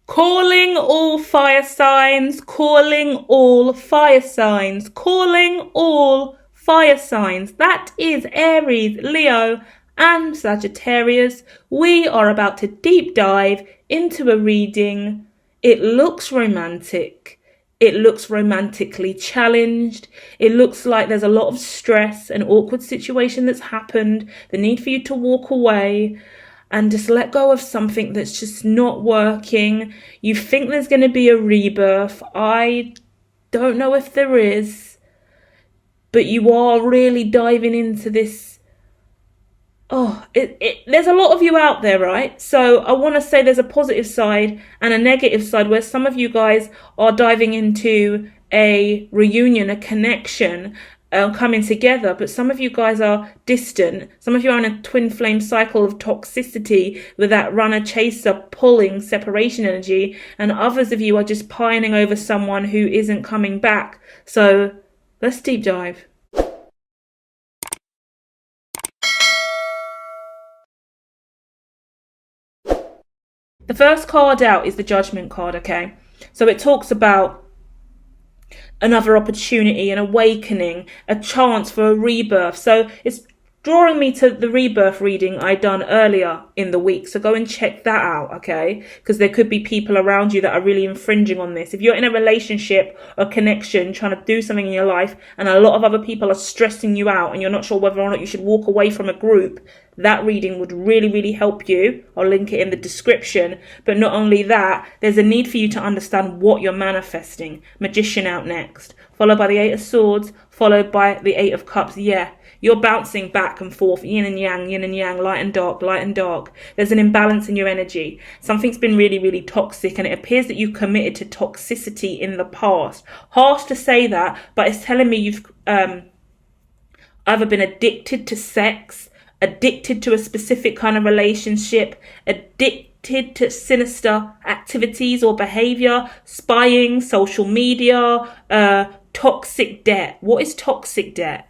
Calling all fire signs, calling all fire signs, calling all fire signs. That is Aries, Leo, and Sagittarius. We are about to deep dive into a reading. It looks romantic. It looks romantically challenged. It looks like there's a lot of stress, an awkward situation that's happened, the need for you to walk away and just let go of something that's just not working. You think there's going to be a rebirth. I don't know if there is, but you are really diving into this. There's a lot of you out there, right? So I want to say there's a positive side and a negative side where some of you guys are diving into a reunion, a connection, coming together, but some of you guys are distant. Some of you are in a twin flame cycle of toxicity with that runner chaser pulling separation energy, and others of you are just pining over someone who isn't coming back. So let's deep dive. The first card out is the Judgment card, okay? So it talks about another opportunity, an awakening, a chance for a rebirth. So it's drawing me to the rebirth reading I done earlier in the week. So go and check that out, okay? Because there could be people around you that are really infringing on this. If you're in a relationship or connection, trying to do something in your life, and a lot of other people are stressing you out and you're not sure whether or not you should walk away from a group, that reading would really, really help you. I'll link it in the description. But not only that, there's a need for you to understand what you're manifesting. Magician out next, followed by the Eight of Swords, followed by the Eight of Cups. Yeah, you're bouncing back and forth, yin and yang, light and dark, light and dark. There's an imbalance in your energy. Something's been really, really toxic, and it appears that you've committed to toxicity in the past. Harsh to say that, but it's telling me you've either been addicted to sex, addicted to a specific kind of relationship, addicted to sinister activities or behavior, spying, social media, toxic debt. What is toxic debt?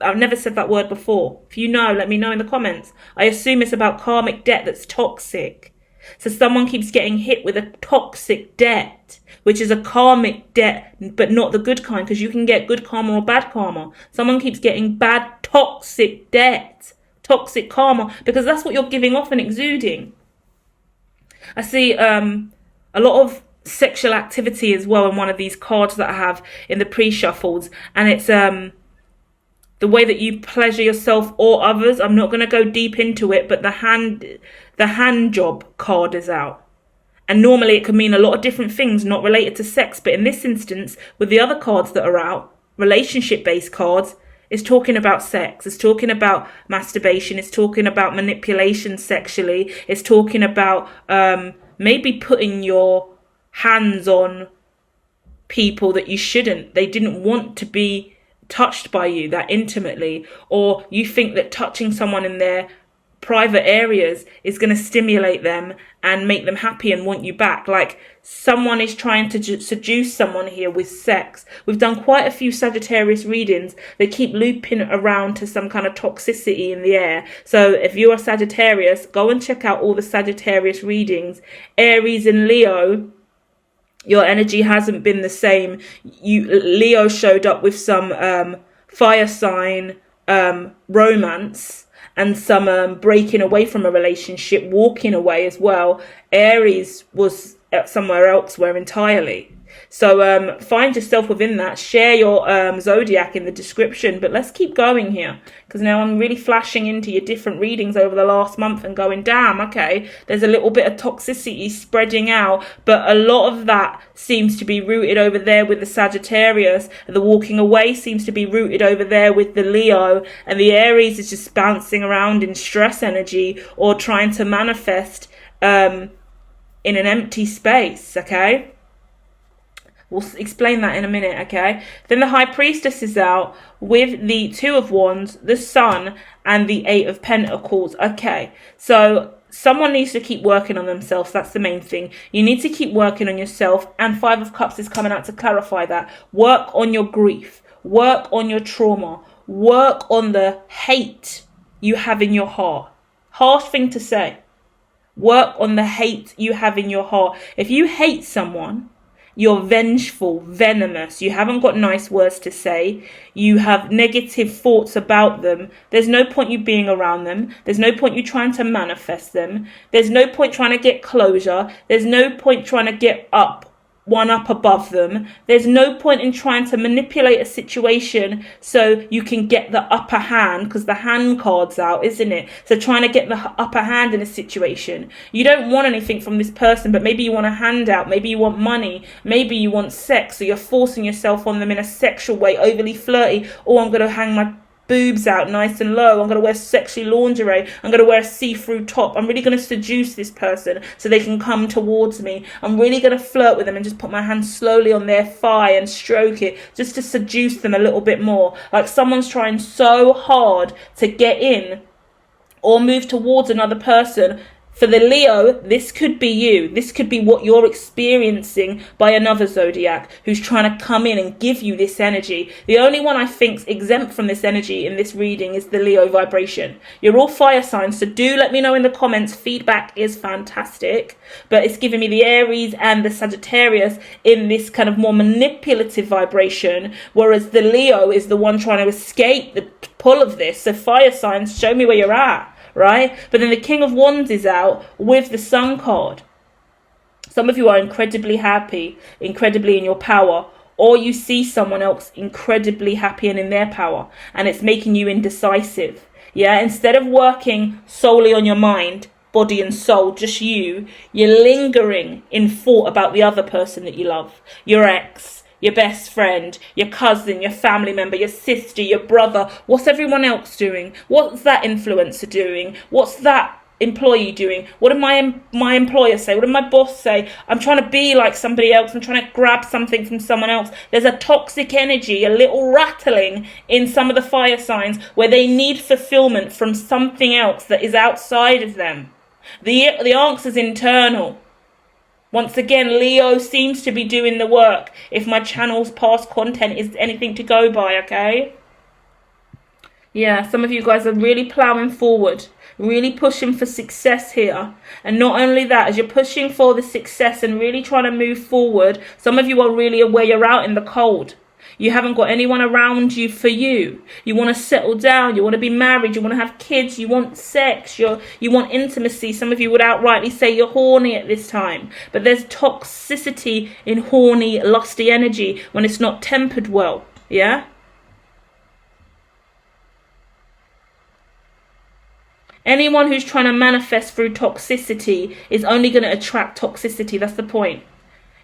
I've never said that word before. If you know, let me know in the comments. I assume it's about karmic debt that's toxic. So someone keeps getting hit with a toxic debt, which is a karmic debt, but not the good kind, because you can get good karma or bad karma. Someone keeps getting bad toxic debt, toxic karma, because that's what you're giving off and exuding. I see a lot of sexual activity as well in one of these cards that I have in the pre-shuffles, and it's the way that you pleasure yourself or others. I'm not going to go deep into it, but the hand job card is out. And normally it can mean a lot of different things not related to sex, but in this instance, with the other cards that are out, relationship-based cards, it's talking about sex, it's talking about masturbation, it's talking about manipulation sexually, it's talking about maybe putting your hands on people that you shouldn't. They didn't want to be touched by you that intimately, or you think that touching someone in their private areas is going to stimulate them and make them happy and want you back. Like someone is trying to seduce someone here with sex. We've done quite a few Sagittarius readings that keep looping around to some kind of toxicity in the air. So if you are Sagittarius, go and check out all the Sagittarius readings. Aries and Leo, your energy hasn't been the same. Leo showed up with some fire sign romance and some breaking away from a relationship, walking away as well. Aries was somewhere elsewhere entirely. So find yourself within that. Share your ZODIAC in the description. But let's keep going here, because now I'm really flashing into your different readings over the last month and going, damn, okay, there's a little bit of toxicity spreading out, but a lot of that seems to be rooted over there with the Sagittarius. The walking away seems to be rooted over there with the Leo, and the Aries is just bouncing around in stress energy or trying to manifest in an empty space, okay? We'll explain that in a minute, okay? Then the High Priestess is out with the Two of Wands, the Sun, and the Eight of Pentacles. Okay, so someone needs to keep working on themselves. That's the main thing. You need to keep working on yourself, and Five of Cups is coming out to clarify that. Work on your grief. Work on your trauma. Work on the hate you have in your heart. Harsh thing to say. Work on the hate you have in your heart. If you hate someone, you're vengeful, venomous, you haven't got nice words to say, you have negative thoughts about them, there's no point you being around them, there's no point you trying to manifest them, there's no point trying to get closure, there's no point trying to get one up above them, there's no point in trying to manipulate a situation so you can get the upper hand, because the hand card's out, isn't it? So trying to get the upper hand in a situation. You don't want anything from this person, but maybe you want a handout, maybe you want money, maybe you want sex, so you're forcing yourself on them in a sexual way, overly flirty. Oh, I'm going to hang my boobs out nice and low, I'm going to wear sexy lingerie, I'm going to wear a see-through top, I'm really going to seduce this person so they can come towards me, I'm really going to flirt with them and just put my hand slowly on their thigh and stroke it just to seduce them a little bit more, like someone's trying so hard to get in or move towards another person. For the Leo, this could be you. This could be what you're experiencing by another zodiac who's trying to come in and give you this energy. The only one I think's exempt from this energy in this reading is the Leo vibration. You're all fire signs, so do let me know in the comments. Feedback is fantastic, but it's giving me the Aries and the Sagittarius in this kind of more manipulative vibration, whereas the Leo is the one trying to escape the pull of this. So fire signs, show me where you're at. Right? But then the King of Wands is out with the Sun card. Some of you are incredibly happy, incredibly in your power, or you see someone else incredibly happy and in their power, and it's making you indecisive. Yeah, instead of working solely on your mind, body and soul, just you're lingering in thought about the other person that you love, your ex, your best friend, your cousin, your family member, your sister, your brother. What's everyone else doing? What's that influencer doing? What's that employee doing? What did my employer say? What did my boss say? I'm trying to be like somebody else. I'm trying to grab something from someone else. There's a toxic energy, a little rattling in some of the fire signs where they need fulfillment from something else that is outside of them. The answer's internal. Once again, Leo seems to be doing the work, if my channel's past content is anything to go by, okay? Yeah, some of you guys are really ploughing forward, really pushing for success here. And not only that, as you're pushing for the success and really trying to move forward, some of you are really aware you're out in the cold. You haven't got anyone around you for you. You want to settle down. You want to be married. You want to have kids. You want sex. You want intimacy. Some of you would outrightly say you're horny at this time. But there's toxicity in horny, lusty energy when it's not tempered well. Yeah? Anyone who's trying to manifest through toxicity is only going to attract toxicity. That's the point.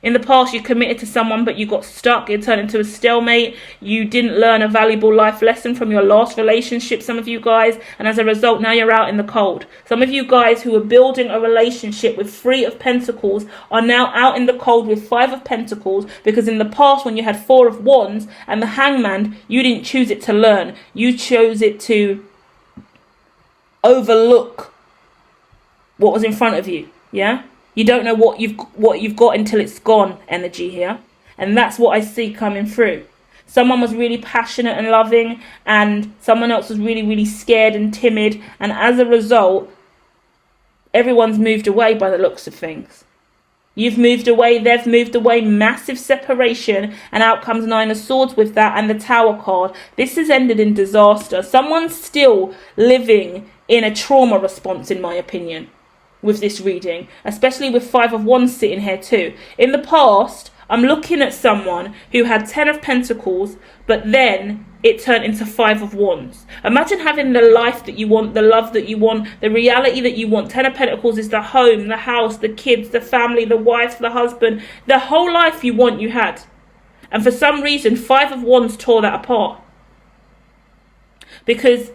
In the past, you committed to someone, but you got stuck. It turned into a stalemate. You didn't learn a valuable life lesson from your last relationship, some of you guys. And as a result, now you're out in the cold. Some of you guys who were building a relationship with 3 of Pentacles are now out in the cold with 5 of Pentacles. Because in the past, when you had 4 of Wands and the Hangman, you didn't choose it to learn. You chose it to overlook what was in front of you. Yeah? You don't know what you've got until it's gone energy here. And that's what I see coming through. Someone was really passionate and loving, and someone else was really, really scared and timid. And as a result, everyone's moved away by the looks of things. You've moved away, they've moved away, massive separation, and out comes 9 of Swords with that and the Tower card. This has ended in disaster. Someone's still living in a trauma response, in my opinion, with this reading, especially with 5 of Wands sitting here too. In the past, I'm looking at someone who had 10 of Pentacles, but then it turned into 5 of Wands. Imagine having the life that you want, the love that you want, the reality that you want. 10 of Pentacles is the home, the house, the kids, the family, the wife, the husband, the whole life you want, you had. And for some reason, 5 of Wands tore that apart. Because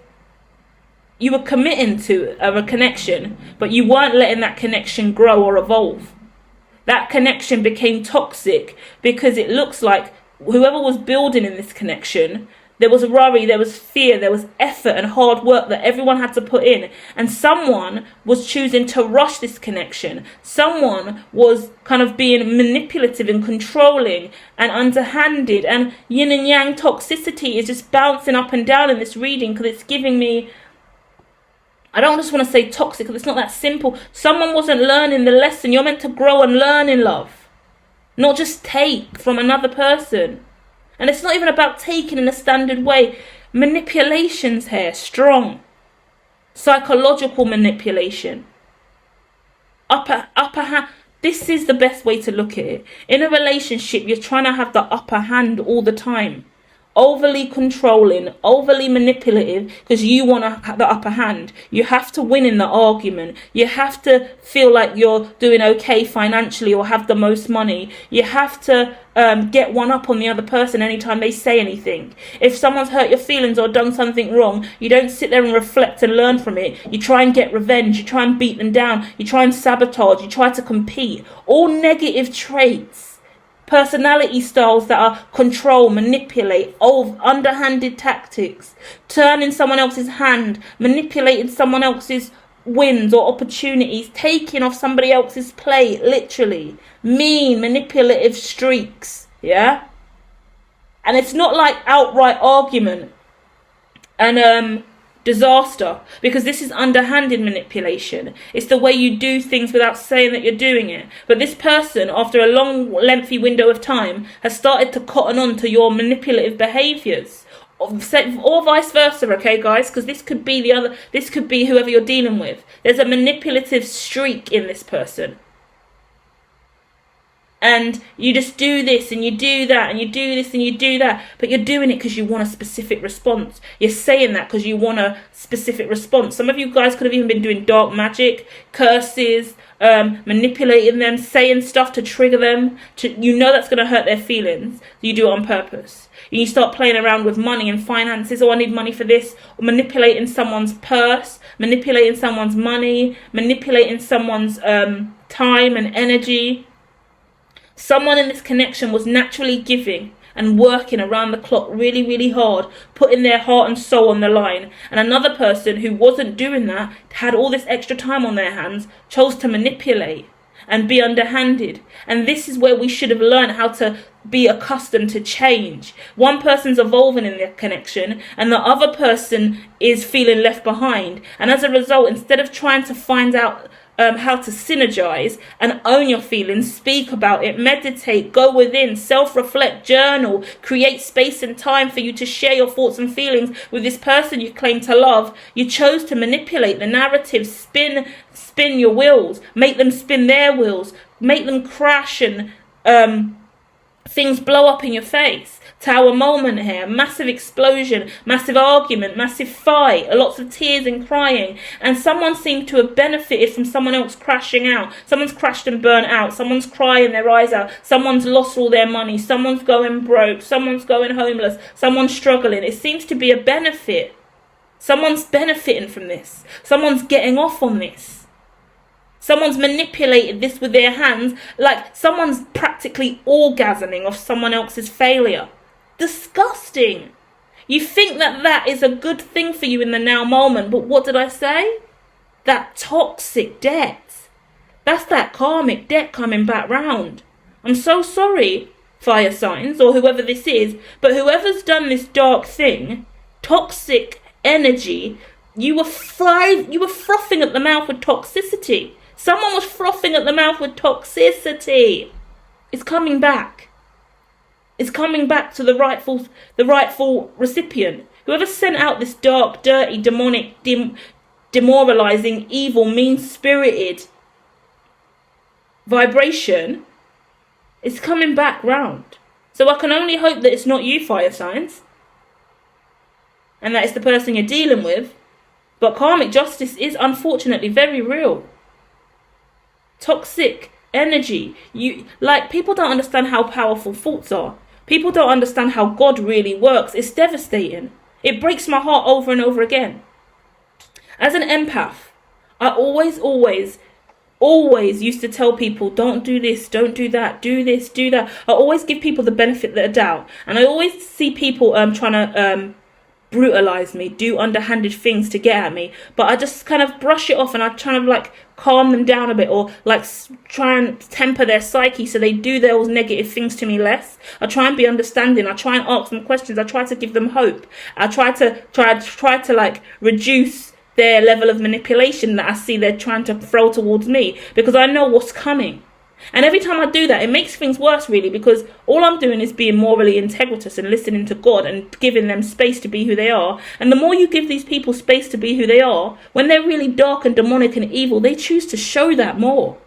you were committing to a connection, but you weren't letting that connection grow or evolve. That connection became toxic because it looks like whoever was building in this connection, there was worry, there was fear, there was effort and hard work that everyone had to put in. And someone was choosing to rush this connection. Someone was kind of being manipulative and controlling and underhanded. And yin and yang toxicity is just bouncing up and down in this reading because it's giving me I don't just want to say toxic because it's not that simple. Someone wasn't learning the lesson. You're meant to grow and learn in love, not just take from another person. And it's not even about taking in a standard way. Manipulation's here, strong. Psychological manipulation. Upper hand. This is the best way to look at it. In a relationship, you're trying to have the upper hand all the time. Overly controlling, overly manipulative, because you want to have the upper hand. You have to win in the argument. You have to feel like you're doing okay financially or have the most money. You have to get one up on the other person anytime they say anything. If someone's hurt your feelings or done something wrong, you don't sit there and reflect and learn from it. You try and get revenge. You try and beat them down. You try and sabotage. You try to compete. All negative traits. Personality styles that are control, manipulate, underhanded tactics, turning someone else's hand, manipulating someone else's wins or opportunities, taking off somebody else's plate, literally. Mean, manipulative streaks, yeah? And it's not like outright argument and disaster, because this is underhanded manipulation. It's the way you do things without saying that you're doing it. But this person, after a long, lengthy window of time, has started to cotton on to your manipulative behaviours, or vice versa. Okay, guys, because this could be this could be whoever you're dealing with. There's a manipulative streak in this person. And you just do this and you do that and you do this and you do that. But you're doing it because you want a specific response. You're saying that because you want a specific response. Some of you guys could have even been doing dark magic, curses, manipulating them, saying stuff to trigger them. You know that's going to hurt their feelings. You do it on purpose. You start playing around with money and finances. Oh, I need money for this. Or manipulating someone's purse, manipulating someone's money, manipulating someone's time and energy. Someone in this connection was naturally giving and working around the clock really, really hard, putting their heart and soul on the line. And another person who wasn't doing that, had all this extra time on their hands, chose to manipulate and be underhanded. And this is where we should have learned how to be accustomed to change. One person's evolving in their connection and the other person is feeling left behind. And as a result, instead of trying to find out how to synergize and own your feelings, speak about it, meditate, go within, self-reflect, journal, create space and time for you to share your thoughts and feelings with this person you claim to love. You chose to manipulate the narrative, spin your wheels, make them spin their wheels, make them crash and things blow up in your face. Tower moment here, massive explosion, massive argument, massive fight, lots of tears and crying. And someone seemed to have benefited from someone else crashing out. Someone's crashed and burnt out. Someone's crying their eyes out. Someone's lost all their money. Someone's going broke. Someone's going homeless. Someone's struggling. It seems to be a benefit. Someone's benefiting from this. Someone's getting off on this. Someone's manipulated this with their hands, like someone's practically orgasming off someone else's failure. Disgusting. You think that is a good thing for you in the now moment, but what did I say? That toxic debt. That's that karmic debt coming back round. I'm so sorry, fire signs, or whoever this is, but whoever's done this dark thing, toxic energy, you were frothing at the mouth with toxicity. Someone was frothing at the mouth with toxicity. It's coming back. It's coming back to the rightful recipient. Whoever sent out this dark, dirty, demonic, demoralizing, evil, mean-spirited vibration is coming back round. So I can only hope that it's not you, fire signs, and that it's the person you're dealing with. But karmic justice is unfortunately very real. Toxic energy. People don't understand how powerful thoughts are. People don't understand how God really works. It's devastating. It breaks my heart over and over again. As an empath, I always used to tell people, don't do this, don't do that, do this, do that. I always give people the benefit of the doubt. And I always see people trying to brutalize me, do underhanded things to get at me. But I just kind of brush it off and I try to calm them down a bit, or try and temper their psyche so they do those negative things to me less. I try and be understanding. I try and ask them questions. I try to give them hope. I try to reduce their level of manipulation that I see they're trying to throw towards me, because I know what's coming. And every time I do that, it makes things worse, really, because all I'm doing is being morally integritous and listening to God and giving them space to be who they are. And the more you give these people space to be who they are, when they're really dark and demonic and evil, they choose to show that more.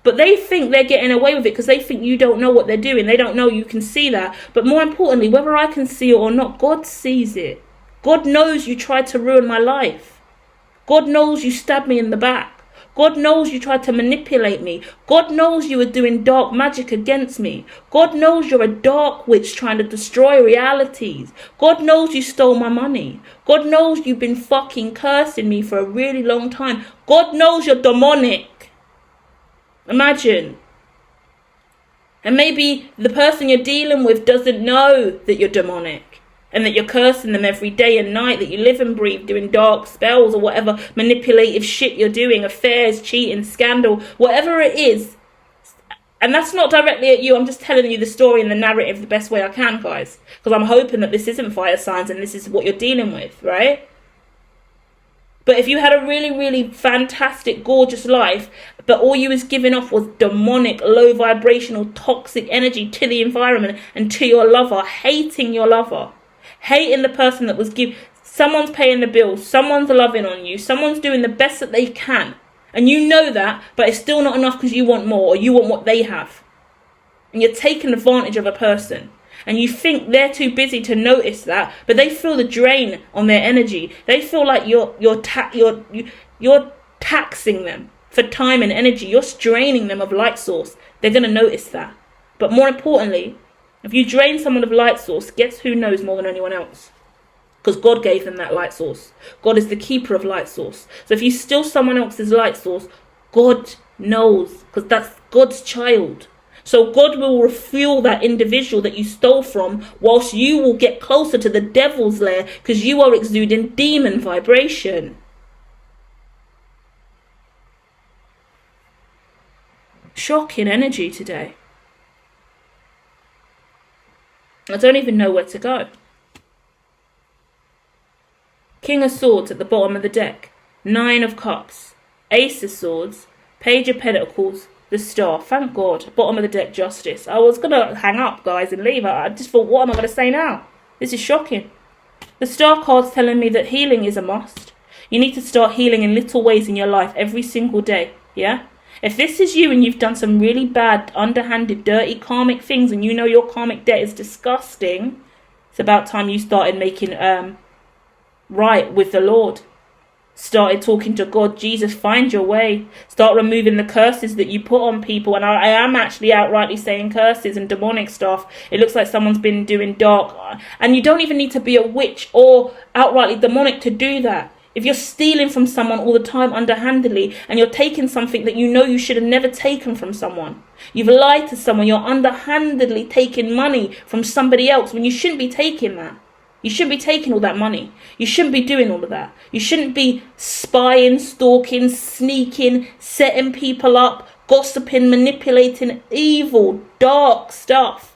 But they think they're getting away with it because they think you don't know what they're doing. They don't know you can see that. But more importantly, whether I can see it or not, God sees it. God knows you tried to ruin my life. God knows you stabbed me in the back. God knows you tried to manipulate me. God knows you were doing dark magic against me. God knows you're a dark witch trying to destroy realities. God knows you stole my money. God knows you've been fucking cursing me for a really long time. God knows you're demonic. Imagine. And maybe the person you're dealing with doesn't know that you're demonic, and that you're cursing them every day and night, that you live and breathe doing dark spells or whatever manipulative shit you're doing, affairs, cheating, scandal, whatever it is. And that's not directly at you. I'm just telling you the story and the narrative the best way I can, guys, because I'm hoping that this isn't fire signs and this is what you're dealing with, right? But if you had a really, really fantastic, gorgeous life, but all you was giving off was demonic, low vibrational, toxic energy to the environment and to your lover, hating your lover, hating the person that was someone's paying the bills, someone's loving on you, someone's doing the best that they can, and you know that, but it's still not enough because you want more, or you want what they have, and you're taking advantage of a person, and you think they're too busy to notice that, but they feel the drain on their energy. They feel like you're taxing them for time and energy. You're straining them of light source. They're going to notice that. But more importantly, if you drain someone of light source, guess who knows more than anyone else? Because God gave them that light source. God is the keeper of light source. So if you steal someone else's light source, God knows, because that's God's child. So God will refuel that individual that you stole from, whilst you will get closer to the devil's lair, because you are exuding demon vibration. Shocking energy today. I don't even know where to go. King of Swords at the bottom of the deck. 9 of Cups. Ace of Swords. Page of Pentacles. The Star. Thank God. Bottom of the deck, Justice. I was going to hang up, guys, and leave. I just thought, what am I going to say now? This is shocking. The Star card's telling me that healing is a must. You need to start healing in little ways in your life every single day. Yeah? If this is you and you've done some really bad, underhanded, dirty, karmic things, and you know your karmic debt is disgusting, it's about time you started making right with the Lord. Started talking to God. Jesus, find your way. Start removing the curses that you put on people. And I am actually outrightly saying curses and demonic stuff. It looks like someone's been doing dark. And you don't even need to be a witch or outrightly demonic to do that. If you're stealing from someone all the time underhandedly, and you're taking something that you know you should have never taken from someone, you've lied to someone, you're underhandedly taking money from somebody else when you shouldn't be taking that. You shouldn't be taking all that money. You shouldn't be doing all of that. You shouldn't be spying, stalking, sneaking, setting people up, gossiping, manipulating, evil, dark stuff.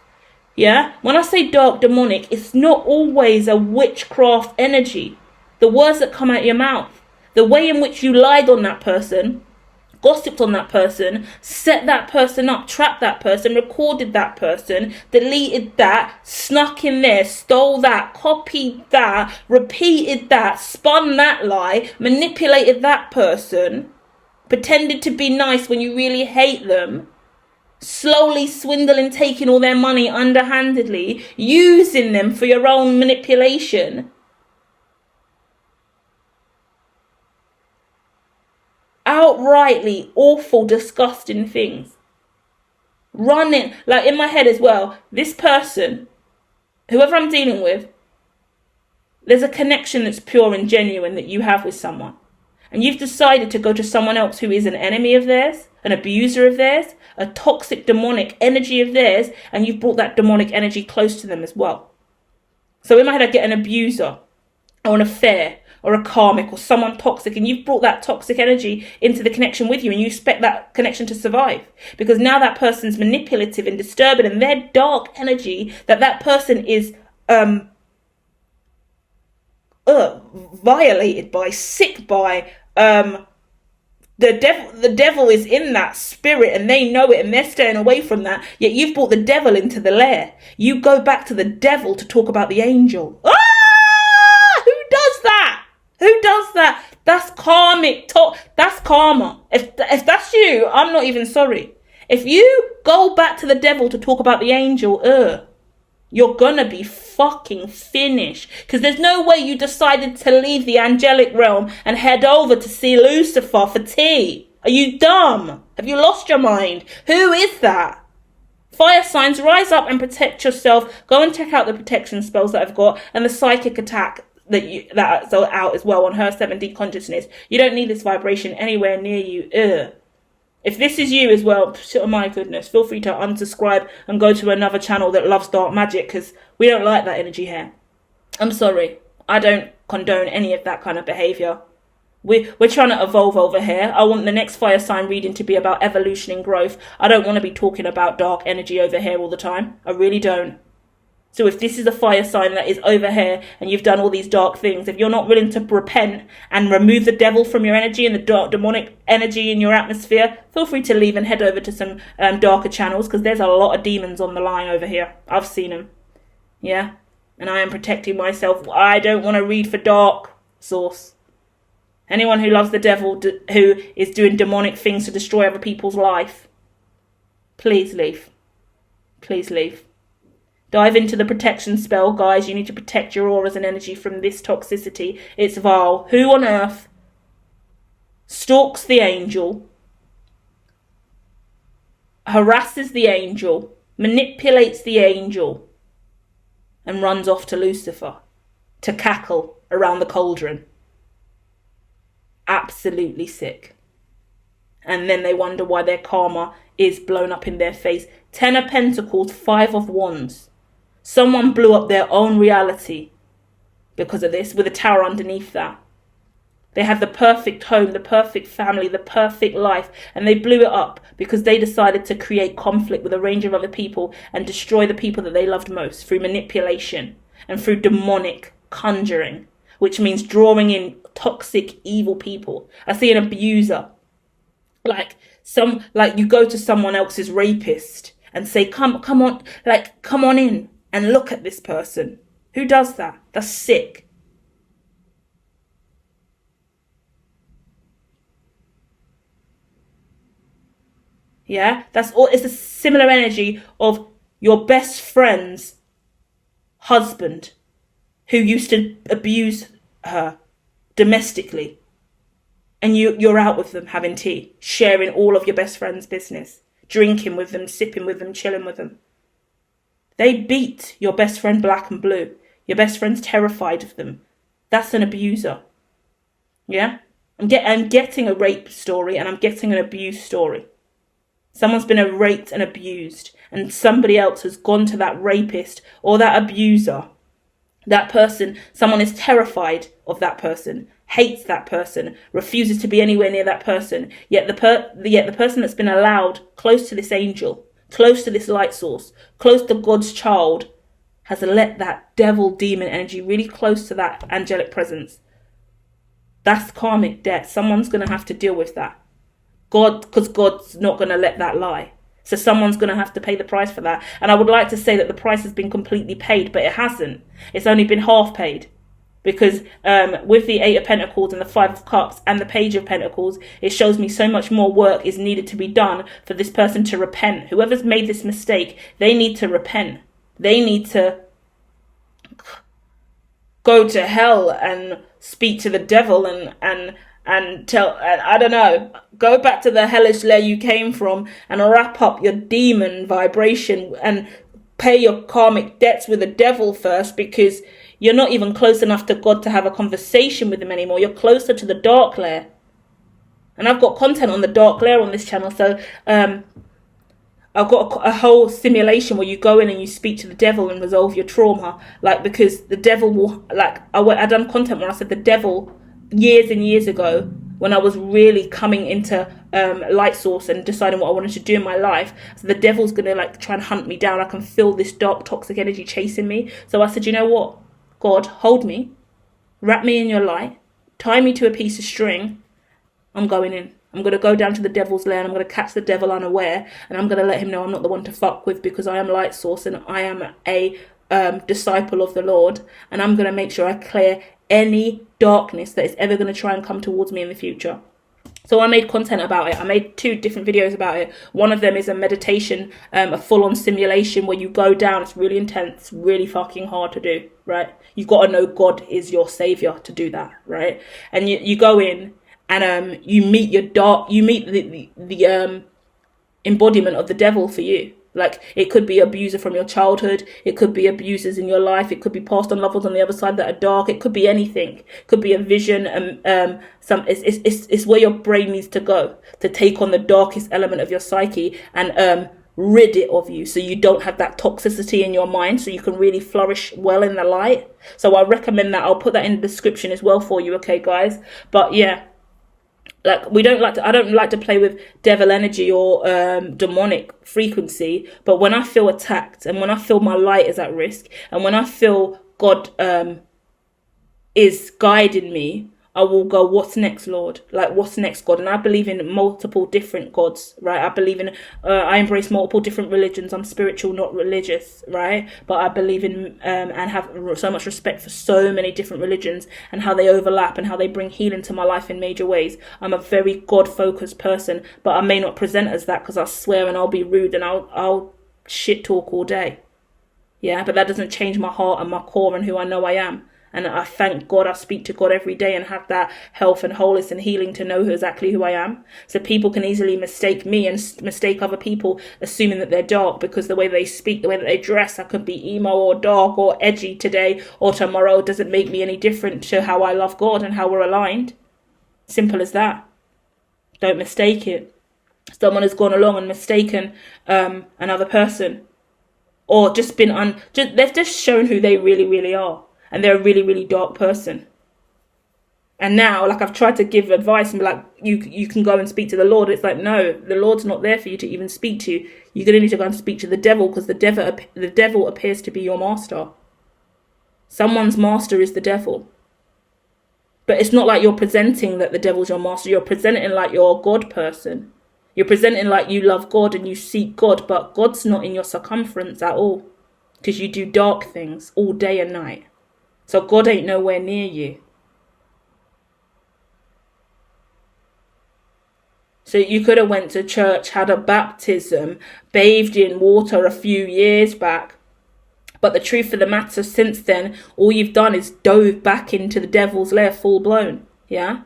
Yeah? When I say dark, demonic, it's not always a witchcraft energy. The words that come out of your mouth, the way in which you lied on that person, gossiped on that person, set that person up, trapped that person, recorded that person, deleted that, snuck in there, stole that, copied that, repeated that, spun that lie, manipulated that person, pretended to be nice when you really hate them, slowly swindling, taking all their money underhandedly, using them for your own manipulation. Outrightly awful, disgusting things. Running, like in my head as well, this person, whoever I'm dealing with, there's a connection that's pure and genuine that you have with someone. And you've decided to go to someone else who is an enemy of theirs, an abuser of theirs, a toxic demonic energy of theirs, and you've brought that demonic energy close to them as well. So in my head I get an abuser, or an affair, or a karmic, or someone toxic, and you've brought that toxic energy into the connection with you, and you expect that connection to survive, because now that person's manipulative and disturbing, and their dark energy that person is violated by, sick by. The devil is in that spirit and they know it and they're staying away from that. Yet you've brought the devil into the lair. You go back to the devil to talk about the angel. Who does that? Who does that? That's karmic talk. That's karma. If that's you, I'm not even sorry. If you go back to the devil to talk about the angel, you're gonna be fucking finished. Because there's no way you decided to leave the angelic realm and head over to see Lucifer for tea. Are you dumb? Have you lost your mind? Who is that? Fire signs, rise up and protect yourself. Go and check out the protection spells that I've got and the psychic attack that's out as well on her 7D consciousness. You don't need this vibration anywhere near you. If this is you as well, oh my goodness, feel free to unsubscribe and go to another channel that loves dark magic, because we don't like that energy here. I'm sorry. I don't condone any of that kind of behaviour. We're trying to evolve over here. I want the next fire sign reading to be about evolution and growth. I don't want to be talking about dark energy over here all the time. I really don't. So if this is a fire sign that is over here and you've done all these dark things, if you're not willing to repent and remove the devil from your energy and the dark demonic energy in your atmosphere, feel free to leave and head over to some darker channels, because there's a lot of demons on the line over here. I've seen them. Yeah? And I am protecting myself. I don't want to read for dark source. Anyone who loves the devil, who is doing demonic things to destroy other people's life, please leave. Please leave. Dive into the protection spell, guys. You need to protect your auras and energy from this toxicity. It's vile. Who on earth stalks the angel, harasses the angel, manipulates the angel, and runs off to Lucifer to cackle around the cauldron? Absolutely sick. And then they wonder why their karma is blown up in their face. 10 of Pentacles, 5 of Wands. Someone blew up their own reality because of this, with a tower underneath that. They had the perfect home, the perfect family, the perfect life, and they blew it up because they decided to create conflict with a range of other people and destroy the people that they loved most through manipulation and through demonic conjuring, which means drawing in toxic, evil people. I see an abuser. Like you go to someone else's rapist and say, come on in and look at this person. Who does that? That's sick. Yeah, that's all. It's a similar energy of your best friend's husband who used to abuse her domestically. And you're out with them having tea, sharing all of your best friend's business, drinking with them, sipping with them, chilling with them. They beat your best friend black and blue. Your best friend's terrified of them. That's an abuser. Yeah? I'm getting a rape story and I'm getting an abuse story. Someone's been raped and abused, and somebody else has gone to that rapist or that abuser. That person, someone is terrified of that person, hates that person, refuses to be anywhere near that person. Yet the person that's been allowed close to this angel, close to this light source, close to God's child, has let that devil demon energy really close to that angelic presence. That's karmic debt. Someone's going to have to deal with that. Because God's not going to let that lie. So someone's going to have to pay the price for that. And I would like to say that the price has been completely paid, but it hasn't. It's only been half paid. Because with the 8 of Pentacles and the 5 of Cups and the Page of Pentacles, it shows me so much more work is needed to be done for this person to repent. Whoever's made this mistake, they need to repent. They need to go to hell and speak to the devil and tell, I don't know, go back to the hellish lair you came from and wrap up your demon vibration and pay your karmic debts with the devil first, because you're not even close enough to God to have a conversation with him anymore. You're closer to the dark lair. And I've got content on the dark lair on this channel. So I've got a whole simulation where you go in and you speak to the devil and resolve your trauma. Like, because the devil will, like, I done content where I said the devil, years and years ago, when I was really coming into light source and deciding what I wanted to do in my life, so the devil's gonna like try and hunt me down. I can feel this dark toxic energy chasing me. So I said, you know what, God, hold me, wrap me in your light, tie me to a piece of string, I'm going in. I'm going to go down to the devil's lair and I'm going to catch the devil unaware, and I'm going to let him know I'm not the one to fuck with, because I am light source and I am a disciple of the Lord, and I'm going to make sure I clear any darkness that is ever going to try and come towards me in the future. So I made content about it. I made 2 different videos about it. One of them is a meditation, a full-on simulation where you go down. It's really intense, really fucking hard to do, right? You've got to know God is your savior to do that, right? And you go in and you meet the embodiment of the devil for you. Like, it could be abuser from your childhood, it could be abusers in your life, it could be past on loved ones on the other side that are dark, it could be anything, it could be a vision, it's where your brain needs to go to take on the darkest element of your psyche and rid it of you, so you don't have that toxicity in your mind, so you can really flourish well in the light. So I recommend that. I'll put that in the description as well for you, okay guys? But yeah, like, I don't like to play with devil energy or demonic frequency, but when I feel attacked and when I feel my light is at risk and when I feel God is guiding me, I will go, what's next, Lord? Like, what's next, God? And I believe in multiple different gods, right? I believe in, I embrace multiple different religions. I'm spiritual, not religious, right? But I believe in and have so much respect for so many different religions and how they overlap and how they bring healing to my life in major ways. I'm a very God-focused person, but I may not present as that because I'll swear and I'll be rude and I'll shit talk all day. Yeah, but that doesn't change my heart and my core and who I know I am. And I thank God, I speak to God every day and have that health and wholeness and healing to know exactly who I am. So people can easily mistake me and mistake other people, assuming that they're dark because the way they speak, the way that they dress, I could be emo or dark or edgy today or tomorrow. Doesn't make me any different to how I love God and how we're aligned. Simple as that. Don't mistake it. Someone has gone along and mistaken another person, or just been they've just shown who they really, really are. And they're a really, really dark person. And now, like, I've tried to give advice and be like, you can go and speak to the Lord. It's like, no, the Lord's not there for you to even speak to. You're going to need to go and speak to the devil, because the devil appears to be your master. Someone's master is the devil. But it's not like you're presenting that the devil's your master. You're presenting like you're a God person. You're presenting like you love God and you seek God, but God's not in your circumference at all, because you do dark things all day and night. So God ain't nowhere near you. So you could have went to church, had a baptism, bathed in water a few years back. But the truth of the matter, since then, all you've done is dove back into the devil's lair full blown. Yeah?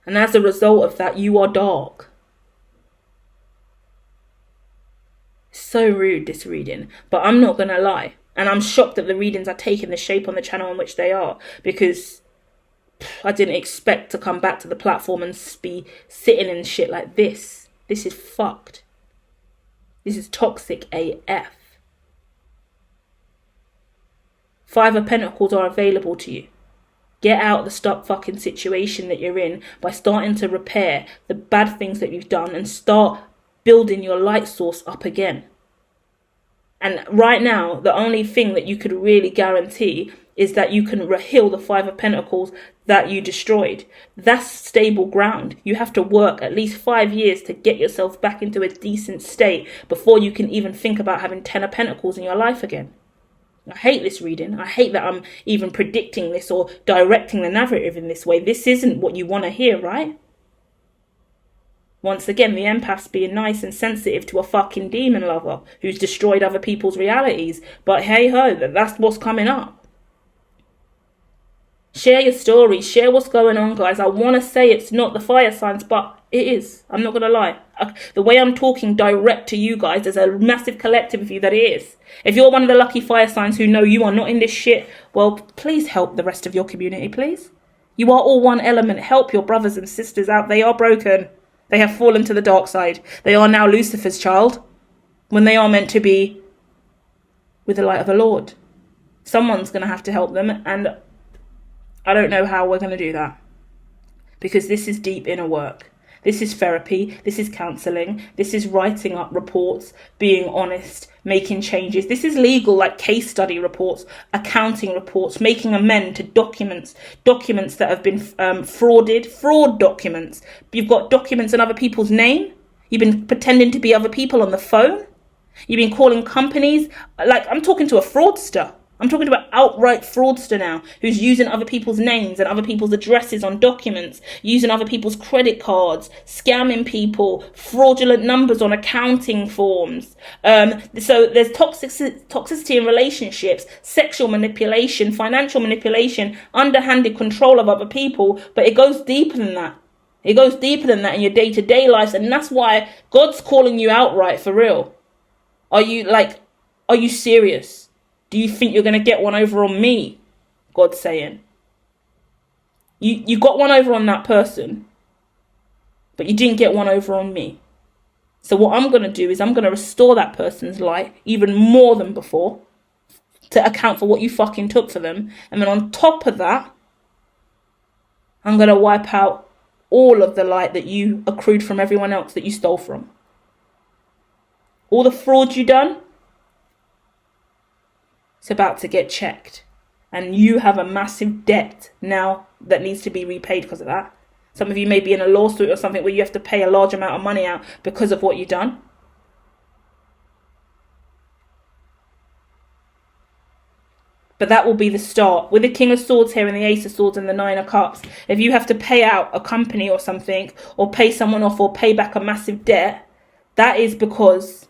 And as a result of that, you are dark. So rude, this reading. But I'm not going to lie. And I'm shocked that the readings are taking the shape on the channel in which they are, because I didn't expect to come back to the platform and be sitting in shit like this. This is fucked. This is toxic AF. 5 of Pentacles are available to you. Get out of the stuck fucking situation that you're in by starting to repair the bad things that you've done and start building your light source up again. And right now, the only thing that you could really guarantee is that you can heal the 5 of Pentacles that you destroyed. That's stable ground. You have to work at least 5 years to get yourself back into a decent state before you can even think about having 10 of Pentacles in your life again. I hate this reading. I hate that I'm even predicting this or directing the narrative in this way. This isn't what you want to hear, right? Once again, the empath's being nice and sensitive to a fucking demon lover who's destroyed other people's realities. But hey ho, that's what's coming up. Share your stories. Share what's going on, guys. I want to say it's not the fire signs, but it is. I'm not going to lie. The way I'm talking direct to you guys, there's a massive collective of you that it is. If you're one of the lucky fire signs who know you are not in this shit, well, please help the rest of your community, please. You are all one element. Help your brothers and sisters out. They are broken. They have fallen to the dark side. They are now Lucifer's child when they are meant to be with the light of the Lord. Someone's going to have to help them, and I don't know how we're going to do that, because this is deep inner work. This is therapy. This is counselling. This is writing up reports, being honest, making changes. This is legal, like case study reports, accounting reports, making amend to documents that have been fraud documents. You've got documents in other people's name. You've been pretending to be other people on the phone. You've been calling companies. Like, I'm talking to a fraudster. I'm talking about outright fraudster now, who's using other people's names and other people's addresses on documents, using other people's credit cards, scamming people, fraudulent numbers on accounting forms. So there's toxicity in relationships, sexual manipulation, financial manipulation, underhanded control of other people, but it goes deeper than that. It goes deeper than that in your day-to-day lives, and that's why God's calling you outright, for real. Are you serious? Do you think you're going to get one over on me? God's saying. You got one over on that person, but you didn't get one over on me. So what I'm going to do is I'm going to restore that person's light even more than before to account for what you fucking took for them. And then on top of that, I'm going to wipe out all of the light that you accrued from everyone else that you stole from. All the fraud you done, it's about to get checked. And you have a massive debt now that needs to be repaid because of that. Some of you may be in a lawsuit or something where you have to pay a large amount of money out because of what you've done. But that will be the start. With the King of Swords here and the Ace of Swords and the Nine of Cups, if you have to pay out a company or something, or pay someone off, or pay back a massive debt, that is because,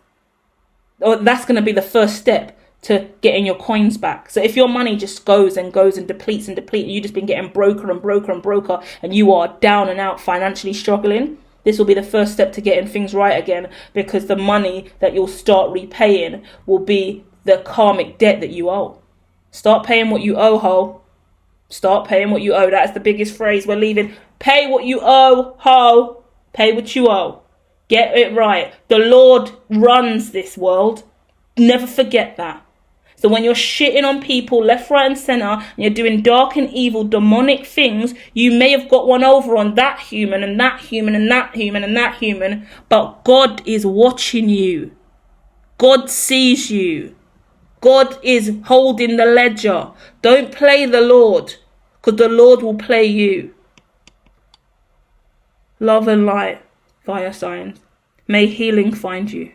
or that's going to be the first step to getting your coins back. So if your money just goes and depletes, and you've just been getting broker, and you are down and out financially struggling, this will be the first step to getting things right again, because the money that you'll start repaying will be the karmic debt that you owe. Start paying what you owe, ho. Start paying what you owe. That's the biggest phrase we're leaving. Pay what you owe, ho. Pay what you owe. Get it right. The Lord runs this world. Never forget that. So when you're shitting on people left, right and centre, and you're doing dark and evil, demonic things, you may have got one over on that human and that human and that human and that human, but God is watching you. God sees you. God is holding the ledger. Don't play the Lord, because the Lord will play you. Love and light, fire signs. May healing find you.